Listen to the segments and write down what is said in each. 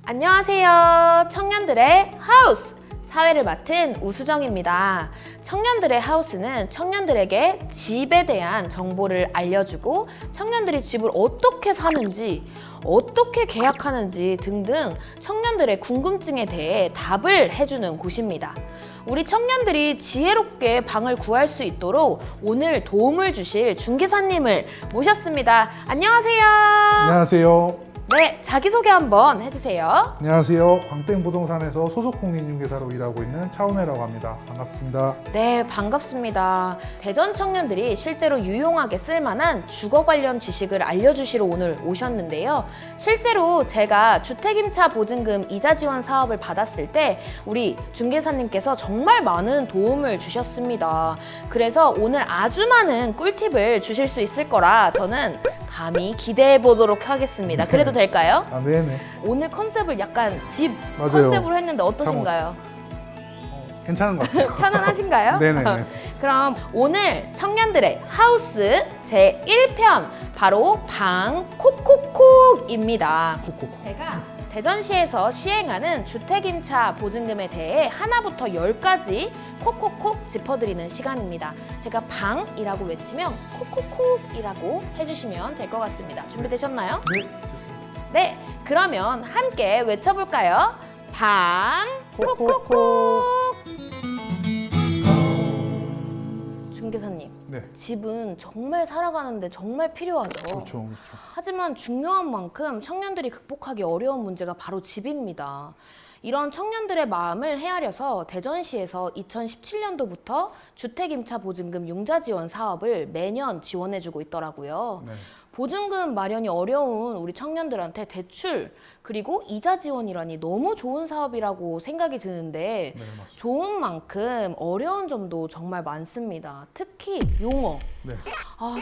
안녕하세요. 청년들의 하우스! 사회를 맡은 우수정입니다. 청년들의 하우스는 청년들에게 집에 대한 정보를 알려주고 청년들이 집을 어떻게 사는지, 어떻게 계약하는지 등등 청년들의 궁금증에 대해 답을 해주는 곳입니다. 우리 청년들이 지혜롭게 방을 구할 수 있도록 오늘 도움을 주실 중개사님을 모셨습니다. 안녕하세요. 안녕하세요. 네, 자기소개 한번 해주세요. 안녕하세요. 광땡부동산에서 소속 공인중개사로 일하고 있는 차은혜라고 합니다. 반갑습니다. 네, 반갑습니다. 대전 청년들이 실제로 유용하게 쓸만한 주거 관련 지식을 알려주시러 오늘 오셨는데요. 실제로 제가 주택임차 보증금 이자 지원 사업을 받았을 때 우리 중개사님께서 정말 많은 도움을 주셨습니다. 그래서 오늘 아주 많은 꿀팁을 주실 수 있을 거라 저는 감히 기대해 보도록 하겠습니다. 그래도 될까요? 아, 네네. 오늘 컨셉을 약간 집 맞아요. 컨셉으로 했는데 어떠신가요? 괜찮은 것 같아요. 편안하신가요? 네네네. 그럼 오늘 청년들의 하우스 제1편 바로 방 콕콕콕입니다. 콕콕콕. 제가 대전시에서 시행하는 주택임차 보증금에 대해 하나부터 10까지 콕콕콕 짚어드리는 시간입니다. 제가 방이라고 외치면 콕콕콕이라고 해주시면 될 것 같습니다. 준비되셨나요? 네, 좋습니다. 네, 그러면 함께 외쳐볼까요? 방 콕콕콕. 중개사님, 네. 집은 정말 살아가는데 정말 필요하죠. 그렇죠, 그렇죠. 하지만 중요한 만큼 청년들이 극복하기 어려운 문제가 바로 집입니다. 이런 청년들의 마음을 헤아려서 대전시에서 2017년도부터 주택임차 보증금 융자 지원 사업을 매년 지원해주고 있더라고요. 네. 보증금 마련이 어려운 우리 청년들한테 대출 그리고 이자 지원이라니 너무 좋은 사업이라고 생각이 드는데 네, 맞습니다. 좋은 만큼 어려운 점도 정말 많습니다. 특히 용어. 네.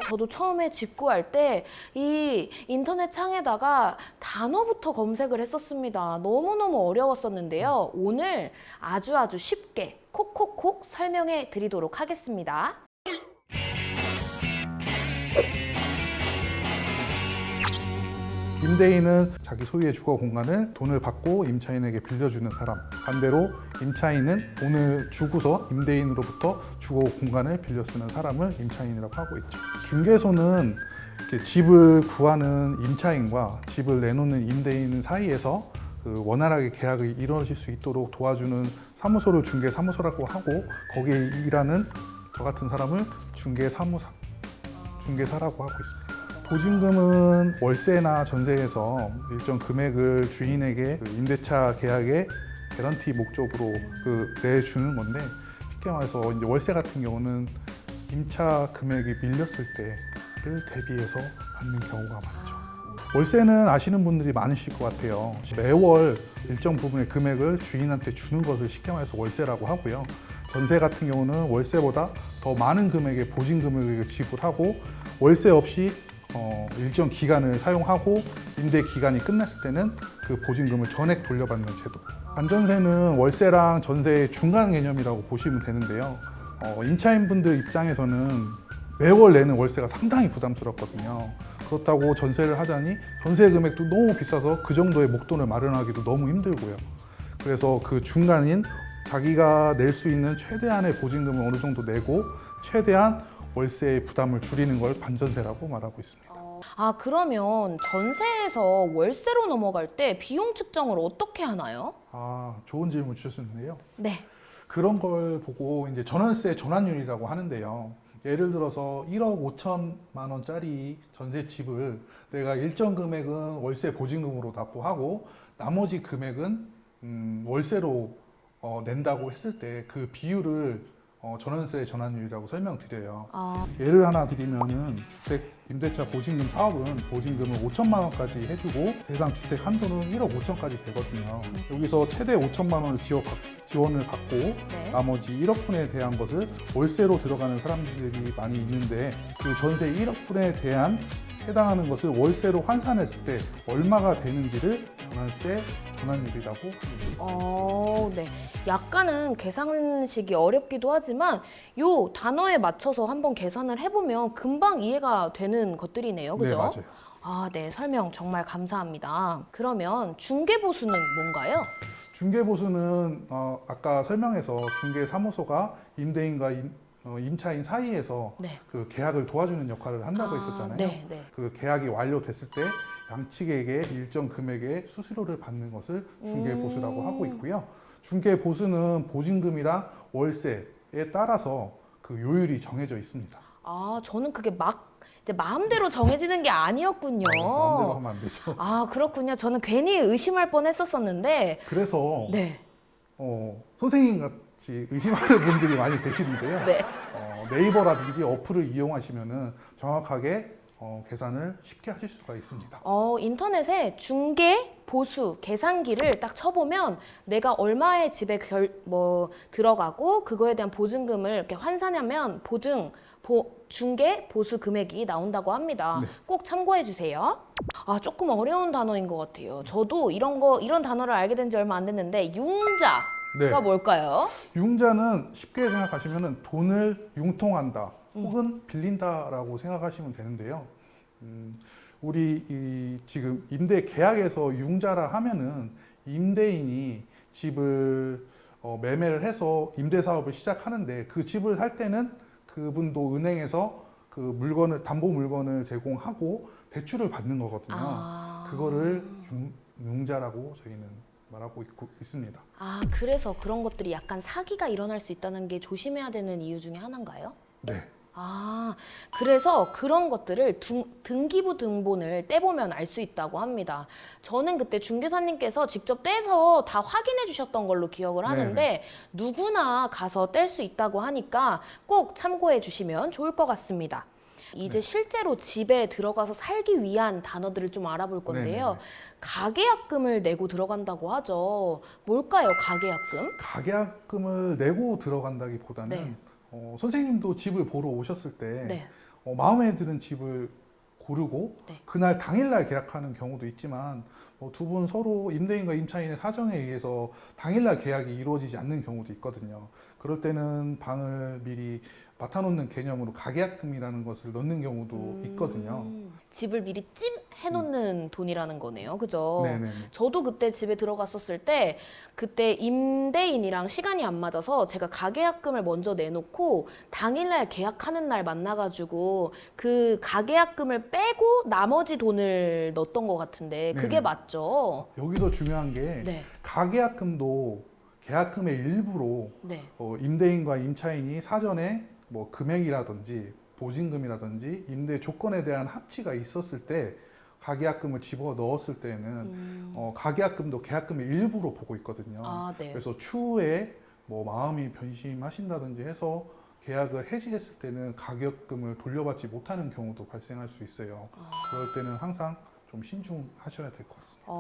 저도 처음에 집 구할 때 이 인터넷 창에다가 단어부터 검색을 했었습니다. 너무너무 어려웠었는데요. 오늘 아주 쉽게 콕콕콕 설명해 드리도록 하겠습니다. 임대인은 자기 소유의 주거 공간을 돈을 받고 임차인에게 빌려주는 사람. 반대로 임차인은 돈을 주고서 임대인으로부터 주거 공간을 빌려 쓰는 사람을 임차인이라고 하고 있죠. 중개소는 이렇게 집을 구하는 임차인과 집을 내놓는 임대인 사이에서 그 원활하게 계약이 이루어질 수 있도록 도와주는 사무소를 중개사무소라고 하고 거기에 일하는 저 같은 사람을 중개사라고 하고 있습니다. 보증금은 월세나 전세에서 일정 금액을 주인에게 그 임대차 계약의 개런티 목적으로 내주는 건데 쉽게 말해서 이제 월세 같은 경우는 임차 금액이 밀렸을 때를 대비해서 받는 경우가 많죠. 월세는 아시는 분들이 많으실 것 같아요. 매월 일정 부분의 금액을 주인한테 주는 것을 쉽게 말해서 월세라고 하고요. 전세 같은 경우는 월세보다 더 많은 금액의 보증금을 지불하고 월세 없이 일정 기간을 사용하고 임대 기간이 끝났을 때는 그 보증금을 전액 돌려받는 제도. 반전세는 월세랑 전세의 중간 개념이라고 보시면 되는데요. 임차인분들 입장에서는 매월 내는 월세가 상당히 부담스럽거든요. 그렇다고 전세를 하자니 전세 금액도 너무 비싸서 그 정도의 목돈을 마련하기도 너무 힘들고요. 그래서 그 중간인 자기가 낼 수 있는 최대한의 보증금을 어느 정도 내고 최대한 월세의 부담을 줄이는 걸 반전세라고 말하고 있습니다. 그러면 전세에서 월세로 넘어갈 때 비용 측정을 어떻게 하나요? 좋은 질문 주셨는데요. 네. 그런 걸 보고 이제 전월세 전환율이라고 하는데요. 예를 들어서 1억 5천만 원짜리 전세 집을 내가 일정 금액은 월세 보증금으로 납부하고 나머지 금액은 월세로 낸다고 했을 때 그 비율을 전월세 전환율이라고 설명드려요. 예를 하나 드리면은 주택 임대차 보증금 사업은 보증금을 5천만 원까지 해주고 대상 주택 한도는 1억 5천까지 되거든요. 여기서 최대 5천만 원을 지원을 받고 네. 나머지 1억 분에 대한 것을 월세로 들어가는 사람들이 많이 있는데 그 전세 1억 분에 대한 해당하는 것을 월세로 환산했을 때 얼마가 되는지를 전환세 전환율이라고 합니다. 네. 약간은 계산식이 어렵기도 하지만 요 단어에 맞춰서 한번 계산을 해보면 금방 이해가 되는 것들이네요. 그죠? 네, 맞아요. 네. 설명 정말 감사합니다. 그러면 중개보수는 뭔가요? 중개보수는 아까 설명해서 중개사무소가 임대인과 임차인 사이에서 네. 그 계약을 도와주는 역할을 한다고 했었잖아요. 네, 네. 그 계약이 완료됐을 때 양측에게 일정 금액의 수수료를 받는 것을 중개보수라고 하고 있고요. 중개보수는 보증금이랑 월세에 따라서 그 요율이 정해져 있습니다. 저는 그게 이제 마음대로 정해지는 게 아니었군요. 마음대로 하면 안 되죠. 그렇군요. 저는 괜히 의심할 뻔했었었는데. 그래서 네. 선생님 같이 의심하는 분들이 많이 계시는데요. 네. 네이버라든지 어플을 이용하시면은 정확하게 계산을 쉽게 하실 수가 있습니다. 인터넷에 중개, 보수, 계산기를 딱 쳐보면 내가 얼마의 집에 들어가고 그거에 대한 보증금을 이렇게 환산하면 중개, 보수 금액이 나온다고 합니다. 네. 꼭 참고해 주세요. 조금 어려운 단어인 것 같아요. 저도 이런 단어를 알게 된 지 얼마 안 됐는데 융자가 네. 뭘까요? 융자는 쉽게 생각하시면은 돈을 융통한다 혹은 빌린다라고 생각하시면 되는데요. 우리 지금 임대 계약에서 융자라 하면은 임대인이 집을 매매를 해서 임대 사업을 시작하는데 그 집을 살 때는 그분도 은행에서 그 물건을 담보 물건을 제공하고 대출을 받는 거거든요. 그거를 융자라고 저희는 말하고 있습니다. 그래서 그런 것들이 약간 사기가 일어날 수 있다는 게 조심해야 되는 이유 중에 하나인가요? 네. 그래서 그런 것들을 등기부 등본을 떼보면 알 수 있다고 합니다. 저는 그때 중개사님께서 직접 떼서 다 확인해 주셨던 걸로 기억을 하는데 네네. 누구나 가서 뗄 수 있다고 하니까 꼭 참고해 주시면 좋을 것 같습니다. 이제 네. 실제로 집에 들어가서 살기 위한 단어들을 좀 알아볼 건데요. 네네네. 가계약금을 내고 들어간다고 하죠. 뭘까요, 가계약금? 가계약금을 내고 들어간다기보다는 네. 선생님도 집을 보러 오셨을 때 네. 마음에 드는 집을 고르고 네. 그날 당일날 계약하는 경우도 있지만 두 분 서로 임대인과 임차인의 사정에 의해서 당일날 계약이 이루어지지 않는 경우도 있거든요. 그럴 때는 방을 미리 맡아놓는 개념으로 가계약금이라는 것을 넣는 경우도 있거든요. 집을 미리 해놓는 돈이라는 거네요. 그죠? 네네. 저도 그때 집에 들어갔었을 때 그때 임대인이랑 시간이 안 맞아서 제가 가계약금을 먼저 내놓고 당일날 계약하는 날 만나가지고 그 가계약금을 빼고 나머지 돈을 넣었던 것 같은데 그게 네네. 맞죠? 여기서 중요한 게 네. 가계약금도 계약금의 일부로 네. 임대인과 임차인이 사전에 금액이라든지 보증금이라든지 임대 조건에 대한 합치가 있었을 때 가계약금을 집어 넣었을 때는 가계약금도 계약금의 일부로 보고 있거든요. 네. 그래서 추후에 마음이 변심하신다든지 해서 계약을 해지했을 때는 가계약금을 돌려받지 못하는 경우도 발생할 수 있어요. 그럴 때는 항상 좀 신중하셔야 될 것 같습니다.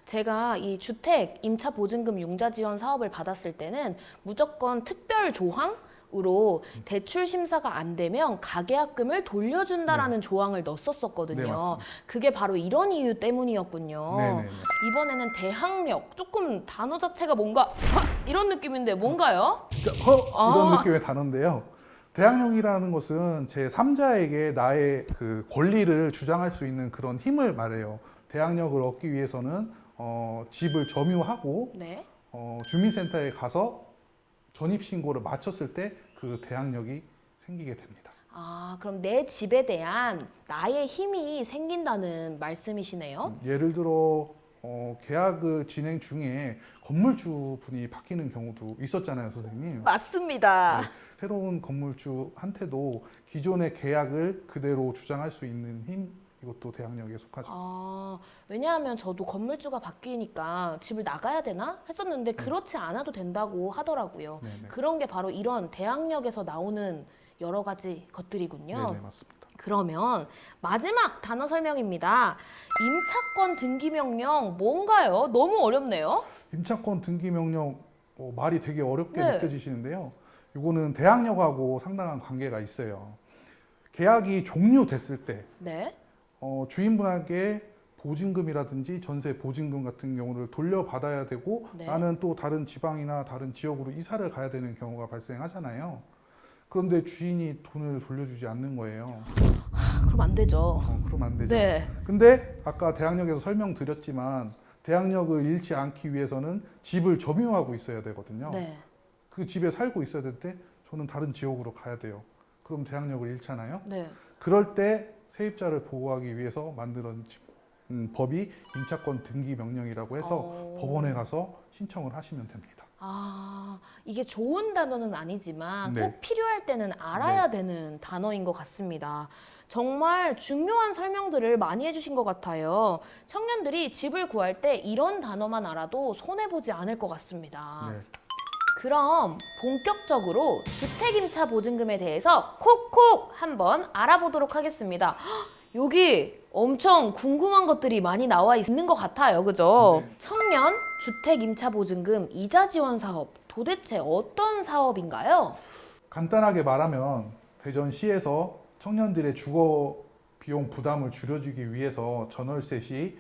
제가 이 주택 임차 보증금 융자 지원 사업을 받았을 때는 무조건 특별 조항으로 대출 심사가 안 되면 가계약금을 돌려준다라는 조항을 넣었었거든요. 네, 맞습니다. 그게 바로 이런 이유 때문이었군요. 네네. 이번에는 대항력, 조금 단어 자체가 뭔가 이런 느낌인데 뭔가요? 이런 느낌의 단어인데요. 대항력이라는 것은 제 3자에게 나의 그 권리를 주장할 수 있는 그런 힘을 말해요. 대항력을 얻기 위해서는 집을 점유하고 네. 주민센터에 가서 전입신고를 마쳤을 때 그 대항력이 생기게 됩니다. 그럼 내 집에 대한 나의 힘이 생긴다는 말씀이시네요. 예를 들어 계약을 진행 중에 건물주 분이 바뀌는 경우도 있었잖아요, 선생님. 맞습니다. 네, 새로운 건물주한테도 기존의 계약을 그대로 주장할 수 있는 힘, 이것도 대항력에 속하죠. 왜냐하면 저도 건물주가 바뀌니까 집을 나가야 되나 했었는데 그렇지 않아도 된다고 하더라고요. 네네. 그런 게 바로 이런 대항력에서 나오는 여러 가지 것들이군요. 네네, 맞습니다. 그러면 마지막 단어 설명입니다. 임차권 등기 명령 뭔가요? 너무 어렵네요. 임차권 등기 명령 말이 되게 어렵게 네. 느껴지시는데요. 이거는 대항력하고 상당한 관계가 있어요. 계약이 종료됐을 때 네. 주인분에게 보증금이라든지 전세 보증금 같은 경우를 돌려받아야 되고 네. 나는 또 다른 지방이나 다른 지역으로 이사를 가야 되는 경우가 발생하잖아요. 그런데 주인이 돈을 돌려주지 않는 거예요. 그럼 안 되죠. 그러면 안 되죠. 네. 근데 아까 대항력에서 설명드렸지만 대항력을 잃지 않기 위해서는 집을 점유하고 있어야 되거든요. 네. 그 집에 살고 있어야 될 때 저는 다른 지역으로 가야 돼요. 그럼 대항력을 잃잖아요. 네. 그럴 때 세입자를 보호하기 위해서 만든 법이 임차권 등기 명령이라고 해서 법원에 가서 신청을 하시면 됩니다. 아, 이게 좋은 단어는 아니지만 네. 꼭 필요할 때는 알아야 되는 단어인 것 같습니다. 정말 중요한 설명들을 많이 해주신 것 같아요. 청년들이 집을 구할 때 이런 단어만 알아도 손해보지 않을 것 같습니다. 네. 그럼 본격적으로 주택임차 보증금에 대해서 콕콕 한번 알아보도록 하겠습니다. 헉, 여기 엄청 궁금한 것들이 많이 나와 있는 것 같아요. 그죠? 네. 청년 주택임차 보증금 이자 지원 사업 도대체 어떤 사업인가요? 간단하게 말하면 대전시에서 청년들의 주거 비용 부담을 줄여주기 위해서 전월세 시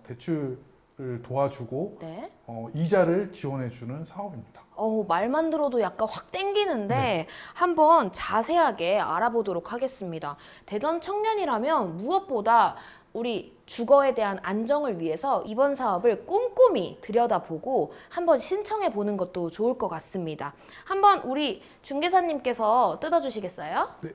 대출을 도와주고 네. 이자를 지원해주는 사업입니다. 말만 들어도 약간 확 땡기는데 한번 자세하게 알아보도록 하겠습니다. 대전 청년이라면 무엇보다 우리 주거에 대한 안정을 위해서 이번 사업을 꼼꼼히 들여다보고 한번 신청해 보는 것도 좋을 것 같습니다. 한번 우리 중개사님께서 뜯어주시겠어요? 네.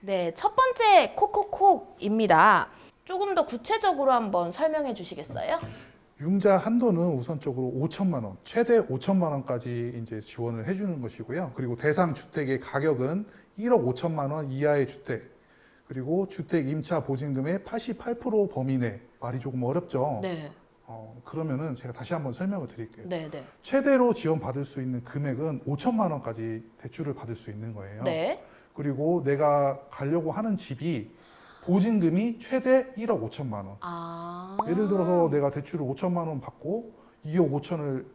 네, 첫 번째 콕콕콕입니다. 조금 더 구체적으로 한번 설명해 주시겠어요? 융자 한도는 우선적으로 5천만 원, 최대 5천만 원까지 이제 지원을 해주는 것이고요. 그리고 대상 주택의 가격은 1억 5천만 원 이하의 주택, 그리고 주택 임차 보증금의 88% 범위 내. 말이 조금 어렵죠? 네, 그러면은 제가 다시 한번 설명을 드릴게요. 네, 네. 최대로 지원받을 수 있는 금액은 5천만 원까지 대출을 받을 수 있는 거예요. 네. 그리고 내가 가려고 하는 집이 보증금이 최대 1억 5천만 원. 아. 예를 들어서 내가 대출을 5천만 원 받고 2억 5천을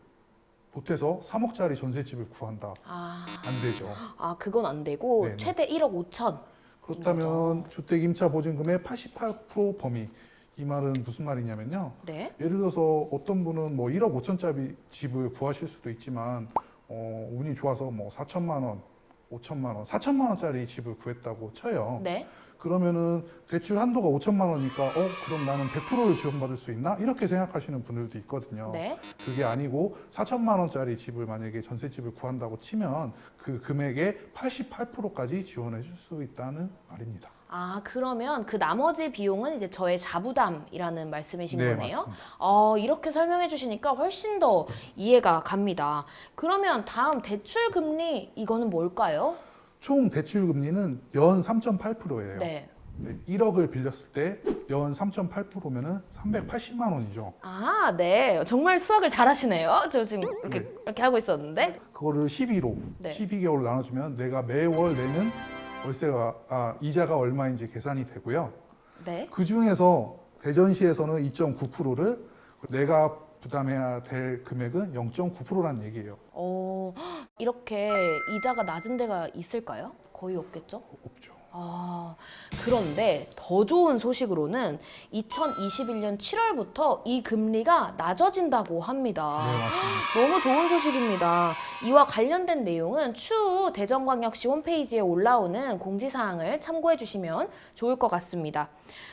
보태서 3억짜리 전셋집을 구한다. 아, 안 되죠. 그건 안 되고 네네. 최대 1억 5천. 그렇다면 주택 임차 보증금의 88% 범위. 이 말은 무슨 말이냐면요. 네. 예를 들어서 어떤 분은 뭐 1억 5천짜리 집을 구하실 수도 있지만 운이 좋아서 뭐 4천만 원, 5천만 원, 4천만 원짜리 집을 구했다고 쳐요. 네. 그러면은 대출 한도가 5천만 원이니까 그럼 나는 100%를 지원받을 수 있나? 이렇게 생각하시는 분들도 있거든요. 네. 그게 아니고 4천만 원짜리 집을 만약에 전셋집을 구한다고 치면 그 금액의 88%까지 지원해 줄 수 있다는 말입니다. 그러면 그 나머지 비용은 이제 저의 자부담이라는 말씀이신 네, 거네요? 맞습니다. 이렇게 설명해 주시니까 훨씬 더 이해가 갑니다. 그러면 다음 대출 금리 이거는 뭘까요? 총 대출 금리는 연 3.8%예요. 네. 1억을 빌렸을 때 연 3.8%면은 380만 원이죠. 네. 정말 수학을 잘하시네요. 저 지금 이렇게 하고 있었는데. 그거를 12로 네. 12개월로 나눠주면 내가 매월 내는 이자가 얼마인지 계산이 되고요. 네. 그 중에서 대전시에서는 2.9%를 내가 부담해야 될 금액은 0.9%라는 얘기예요. 이렇게 이자가 낮은 데가 있을까요? 거의 없겠죠? 없죠. 그런데 더 좋은 소식으로는 2021년 7월부터 이 금리가 낮아진다고 합니다. 네, 맞습니다. 너무 좋은 소식입니다. 이와 관련된 내용은 추후 대전광역시 홈페이지에 올라오는 공지사항을 참고해 주시면 좋을 것 같습니다.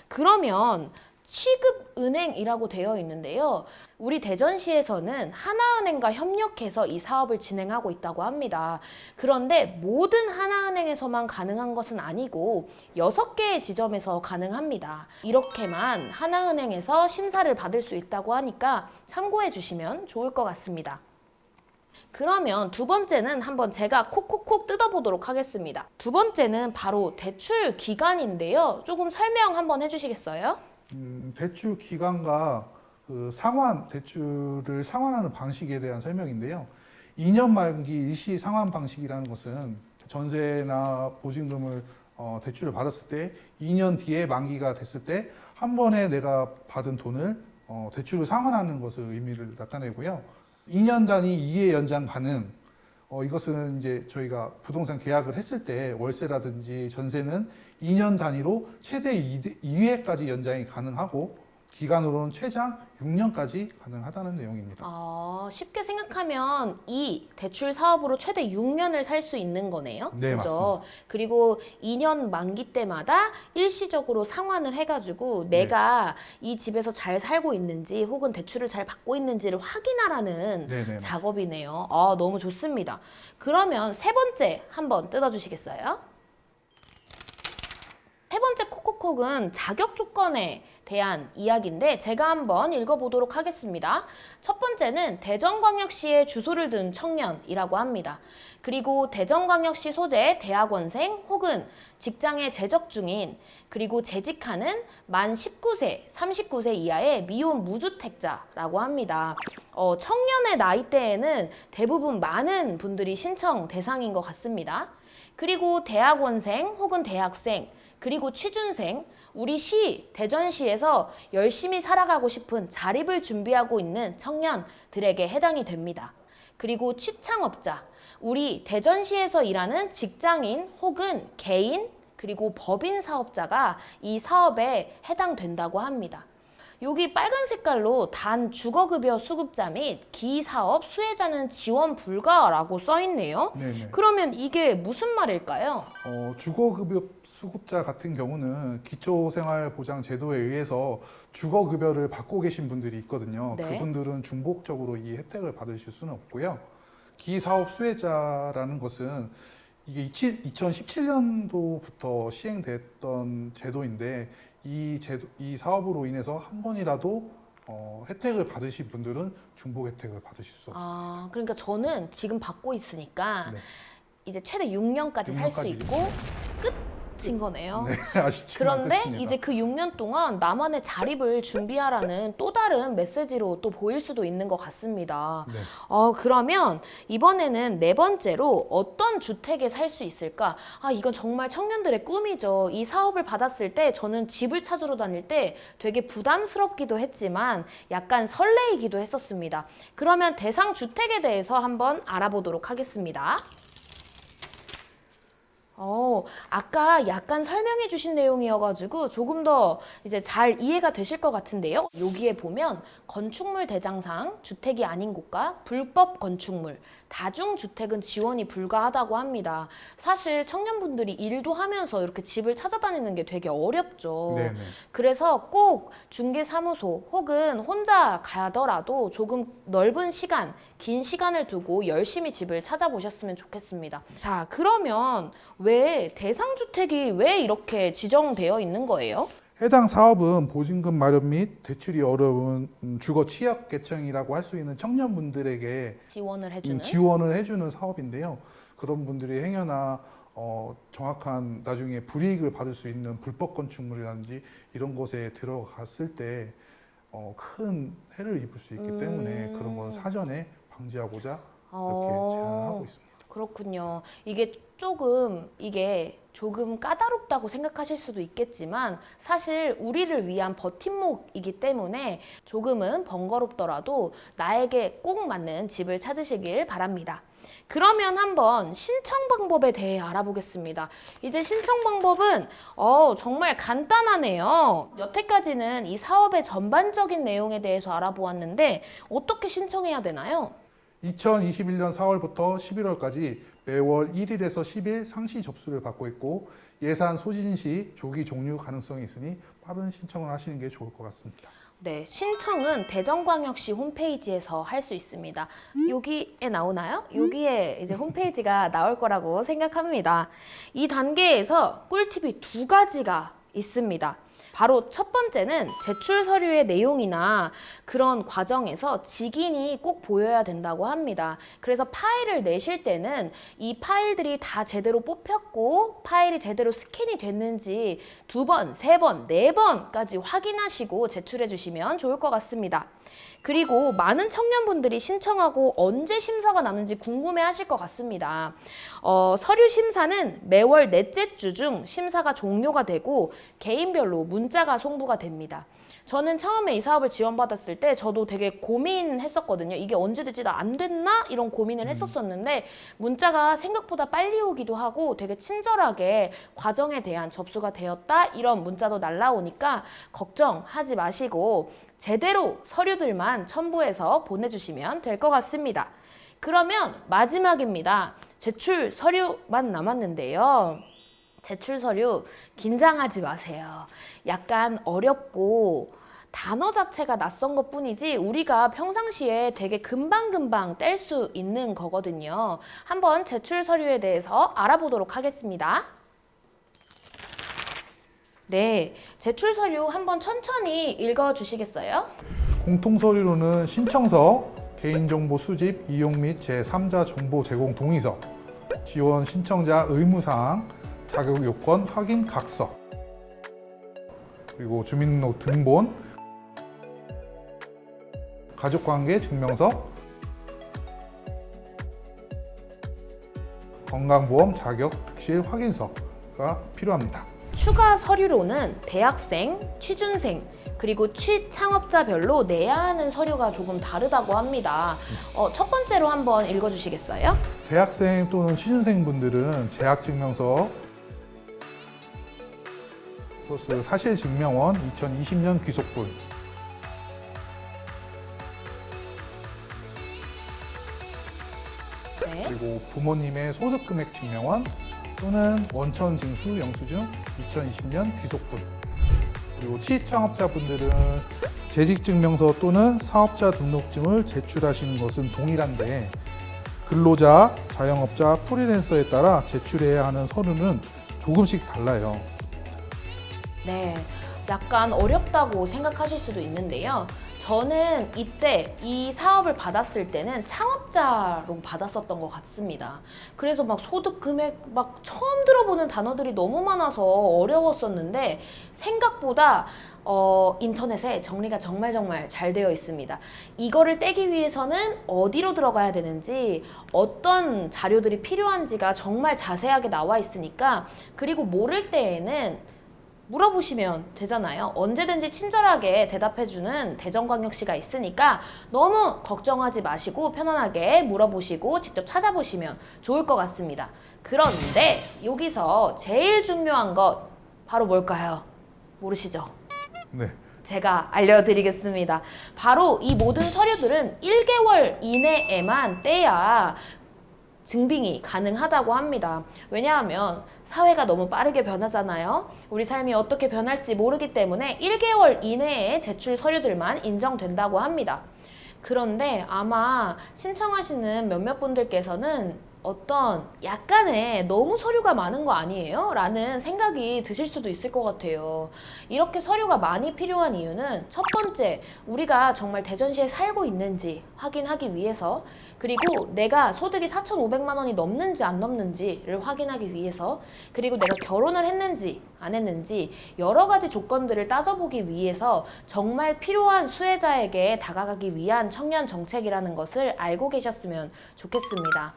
그러면 취급은행이라고 되어 있는데요. 우리 대전시에서는 하나은행과 협력해서 이 사업을 진행하고 있다고 합니다. 그런데 모든 하나은행에서만 가능한 것은 아니고 6개의 지점에서 가능합니다. 이렇게만 하나은행에서 심사를 받을 수 있다고 하니까 참고해 주시면 좋을 것 같습니다. 그러면 두 번째는 한번 제가 콕콕콕 뜯어보도록 하겠습니다. 두 번째는 바로 대출 기간인데요. 조금 설명 한번 해주시겠어요? 대출 기간과 그 대출을 상환하는 방식에 대한 설명인데요. 2년 만기 일시 상환 방식이라는 것은 전세나 보증금을 대출을 받았을 때 2년 뒤에 만기가 됐을 때 한 번에 내가 받은 돈을 대출을 상환하는 것을 의미를 나타내고요. 2년 단위 이해 연장 가능, 이것은 이제 저희가 부동산 계약을 했을 때 월세라든지 전세는 2년 단위로 최대 2회까지 연장이 가능하고 기간으로는 최장 6년까지 가능하다는 내용입니다. 쉽게 생각하면 이 대출 사업으로 최대 6년을 살 수 있는 거네요. 네, 그죠? 그리고 2년 만기 때마다 일시적으로 상환을 해가지고 내가 이 집에서 잘 살고 있는지 혹은 대출을 잘 받고 있는지를 확인하라는 네네. 작업이네요. 너무 좋습니다. 그러면 세 번째 한번 뜯어주시겠어요? 세 번째 콕콕콕은 자격 조건에 대한 이야기인데 제가 한번 읽어보도록 하겠습니다. 첫 번째는 대전광역시에 주소를 둔 청년이라고 합니다. 그리고 대전광역시 소재 대학원생 혹은 직장에 재적 중인 그리고 재직하는 만 19세, 39세 이하의 미혼 무주택자라고 합니다. 청년의 나이대에는 대부분 많은 분들이 신청 대상인 것 같습니다. 그리고 대학원생 혹은 대학생 그리고 취준생, 우리 시, 대전시에서 열심히 살아가고 싶은 자립을 준비하고 있는 청년들에게 해당이 됩니다. 그리고 취창업자, 우리 대전시에서 일하는 직장인 혹은 개인, 그리고 법인 사업자가 이 사업에 해당된다고 합니다. 여기 빨간 색깔로 단 주거급여 수급자 및 기사업 수혜자는 지원 불가라고 써있네요. 네네. 그러면 이게 무슨 말일까요? 주거급여 수급자 같은 경우는 기초생활보장제도에 의해서 주거급여를 받고 계신 분들이 있거든요. 네. 그분들은 중복적으로 이 혜택을 받으실 수는 없고요. 기사업 수혜자라는 것은 이게 2017년도부터 시행됐던 제도인데 이 사업으로 인해서 한 번이라도 혜택을 받으신 분들은 중복 혜택을 받으실 수 없습니다. 그러니까 저는 지금 받고 있으니까 네. 이제 최대 6년까지 살 수 6년까지. 있고 끝인 거네요. 네, 아쉽지만 그런데 됐습니다. 이제 그 6년 동안 나만의 자립을 준비하라는 또 다른 메시지로 또 보일 수도 있는 것 같습니다. 네. 그러면 이번에는 네 번째로 어떤 주택에 살 수 있을까? 이건 정말 청년들의 꿈이죠. 이 사업을 받았을 때 저는 집을 찾으러 다닐 때 되게 부담스럽기도 했지만 약간 설레이기도 했었습니다. 그러면 대상 주택에 대해서 한번 알아보도록 하겠습니다. 아까 약간 설명해 주신 내용이어가지고 조금 더 이제 잘 이해가 되실 것 같은데요. 여기에 보면 건축물 대장상, 주택이 아닌 곳과 불법 건축물, 다중주택은 지원이 불가하다고 합니다. 사실 청년분들이 일도 하면서 이렇게 집을 찾아다니는 게 되게 어렵죠. 네네. 그래서 꼭 중개사무소 혹은 혼자 가더라도 조금 넓은 시간, 긴 시간을 두고 열심히 집을 찾아보셨으면 좋겠습니다. 자, 그러면 왜 대상주택이 왜 이렇게 지정되어 있는 거예요? 해당 사업은 보증금 마련 및 대출이 어려운 주거 취약계층이라고 할 수 있는 청년분들에게 지원을 해주는? 지원을 해주는 사업인데요. 그런 분들이 행여나 정확한 나중에 불이익을 받을 수 있는 불법 건축물이라든지 이런 곳에 들어갔을 때 큰 해를 입을 수 있기 때문에 그런 건 사전에 방지하고자 이렇게 제안을 하고 있습니다. 그렇군요. 이게 조금 까다롭다고 생각하실 수도 있겠지만 사실 우리를 위한 버팀목이기 때문에 조금은 번거롭더라도 나에게 꼭 맞는 집을 찾으시길 바랍니다. 그러면 한번 신청 방법에 대해 알아보겠습니다. 이제 신청 방법은 정말 간단하네요. 여태까지는 이 사업의 전반적인 내용에 대해서 알아보았는데 어떻게 신청해야 되나요? 2021년 4월부터 11월까지 매월 1일에서 10일 상시 접수를 받고 있고 예산 소진 시 조기 종료 가능성이 있으니 빠른 신청을 하시는 게 좋을 것 같습니다. 네, 신청은 대전광역시 홈페이지에서 할 수 있습니다. 여기에 나오나요? 여기에 이제 홈페이지가 나올 거라고 생각합니다. 이 단계에서 꿀팁이 두 가지가 있습니다. 바로 첫 번째는 제출 서류의 내용이나 그런 과정에서 직인이 꼭 보여야 된다고 합니다. 그래서 파일을 내실 때는 이 파일들이 다 제대로 뽑혔고 파일이 제대로 스캔이 됐는지 2번, 3번, 4번까지 확인하시고 제출해 주시면 좋을 것 같습니다. 그리고 많은 청년분들이 신청하고 언제 심사가 나는지 궁금해 하실 것 같습니다. 서류 심사는 매월 넷째 주 중 심사가 종료가 되고 개인별로 문자가 송부가 됩니다. 저는 처음에 이 사업을 지원받았을 때 저도 되게 고민했었거든요. 이게 언제 될지 나 안 됐나? 이런 고민을 했었었는데 문자가 생각보다 빨리 오기도 하고 되게 친절하게 과정에 대한 접수가 되었다 이런 문자도 날라오니까 걱정하지 마시고 제대로 서류들만 첨부해서 보내주시면 될 것 같습니다. 그러면 마지막입니다. 제출 서류만 남았는데요. 제출 서류 긴장하지 마세요. 약간 어렵고 단어 자체가 낯선 것 뿐이지 우리가 평상시에 되게 금방금방 뗄 수 있는 거거든요. 한번 제출 서류에 대해서 알아보도록 하겠습니다. 네, 제출 서류 한번 천천히 읽어주시겠어요? 공통서류로는 신청서, 개인정보 수집, 이용 및 제3자 정보 제공 동의서, 지원 신청자 의무사항, 자격 요건 확인 각서, 그리고 주민등록 등본, 가족관계 증명서, 건강보험 자격 특실 확인서가 필요합니다. 추가 서류로는 대학생, 취준생, 그리고 취창업자별로 내야 하는 서류가 조금 다르다고 합니다. 첫 번째로 한번 읽어주시겠어요? 대학생 또는 취준생 분들은 재학증명서 플러스 사실증명원 2020년 귀속분, 네. 그리고 부모님의 소득금액 증명원 또는 원천징수 영수증 2020년 귀속분, 그리고 취창업자분들은 재직증명서 또는 사업자 등록증을 제출하시는 것은 동일한데 근로자, 자영업자, 프리랜서에 따라 제출해야 하는 서류는 조금씩 달라요. 네, 약간 어렵다고 생각하실 수도 있는데요. 저는 이때 이 사업을 받았을 때는 창업자로 받았었던 것 같습니다. 그래서 막 소득 금액 막 처음 들어보는 단어들이 너무 많아서 어려웠었는데 생각보다 인터넷에 정리가 정말 잘 되어 있습니다. 이거를 떼기 위해서는 어디로 들어가야 되는지 어떤 자료들이 필요한지가 정말 자세하게 나와 있으니까 그리고 모를 때에는 물어보시면 되잖아요. 언제든지 친절하게 대답해주는 대전광역시가 있으니까 너무 걱정하지 마시고 편안하게 물어보시고 직접 찾아보시면 좋을 것 같습니다. 그런데 여기서 제일 중요한 것 바로 뭘까요? 모르시죠? 네. 제가 알려드리겠습니다. 바로 이 모든 서류들은 1개월 이내에만 떼야 증빙이 가능하다고 합니다. 왜냐하면 사회가 너무 빠르게 변하잖아요. 우리 삶이 어떻게 변할지 모르기 때문에 1개월 이내에 제출 서류들만 인정된다고 합니다. 그런데 아마 신청하시는 몇몇 분들께서는 어떤 약간의 너무 서류가 많은 거 아니에요? 라는 생각이 드실 수도 있을 것 같아요. 이렇게 서류가 많이 필요한 이유는 첫 번째, 우리가 정말 대전시에 살고 있는지 확인하기 위해서, 그리고 내가 소득이 4,500만 원이 넘는지 안 넘는지를 확인하기 위해서, 그리고 내가 결혼을 했는지 안 했는지 여러 가지 조건들을 따져보기 위해서 정말 필요한 수혜자에게 다가가기 위한 청년 정책이라는 것을 알고 계셨으면 좋겠습니다.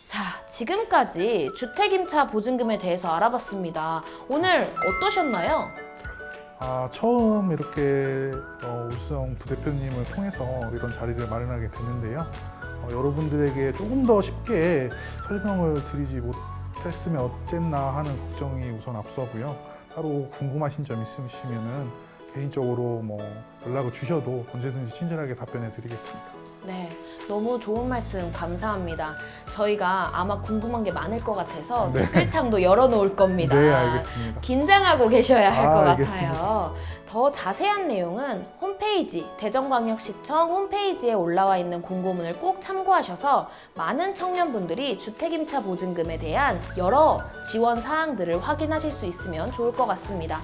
자, 지금까지 주택임차 보증금에 대해서 알아봤습니다. 오늘 어떠셨나요? 처음 이렇게 우수정 부대표님을 통해서 이런 자리를 마련하게 됐는데요. 여러분들에게 조금 더 쉽게 설명을 드리지 못했으면 어쨌나 하는 걱정이 우선 앞서고요. 따로 궁금하신 점 있으시면은 개인적으로 연락을 주셔도 언제든지 친절하게 답변해 드리겠습니다. 네, 너무 좋은 말씀 감사합니다. 저희가 아마 궁금한 게 많을 것 같아서 네. 댓글창도 열어놓을 겁니다. 네, 알겠습니다. 긴장하고 계셔야 할 것 알겠습니다. 같아요. 더 자세한 내용은 홈페이지, 대전광역시청 홈페이지에 올라와 있는 공고문을 꼭 참고하셔서 많은 청년분들이 주택임차 보증금에 대한 여러 지원 사항들을 확인하실 수 있으면 좋을 것 같습니다.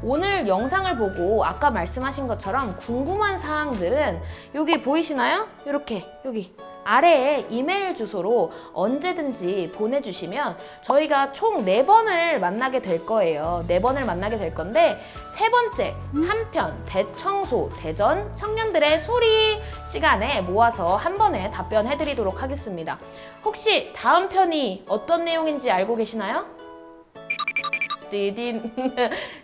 오늘 영상을 보고 아까 말씀하신 것처럼 궁금한 사항들은 여기 보이시나요? 이렇게 여기 아래에 이메일 주소로 언제든지 보내주시면 저희가 총 4번을 만나게 될 거예요. 4번을 만나게 될 건데 세 번째 3편 대청소 대전 청년들의 소리 시간에 모아서 한 번에 답변해 드리도록 하겠습니다. 혹시 다음 편이 어떤 내용인지 알고 계시나요? 띠딘.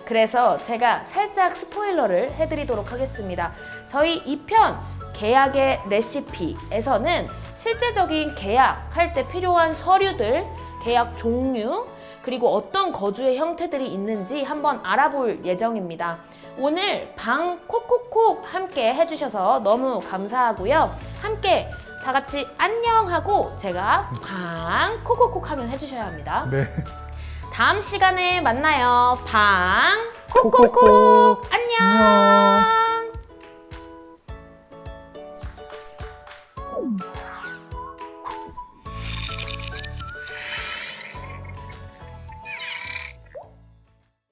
그래서 제가 살짝 스포일러를 해드리도록 하겠습니다. 저희 2편 계약의 레시피에서는 실제적인 계약할 때 필요한 서류들, 계약 종류, 그리고 어떤 거주의 형태들이 있는지 한번 알아볼 예정입니다. 오늘 방 콕콕콕 함께 해주셔서 너무 감사하고요. 함께 다 같이 안녕하고 제가 방 콕콕콕 하면 해주셔야 합니다. 네. 다음 시간에 만나요. 방 콕콕콕 콕콕콕. 안녕. 안녕.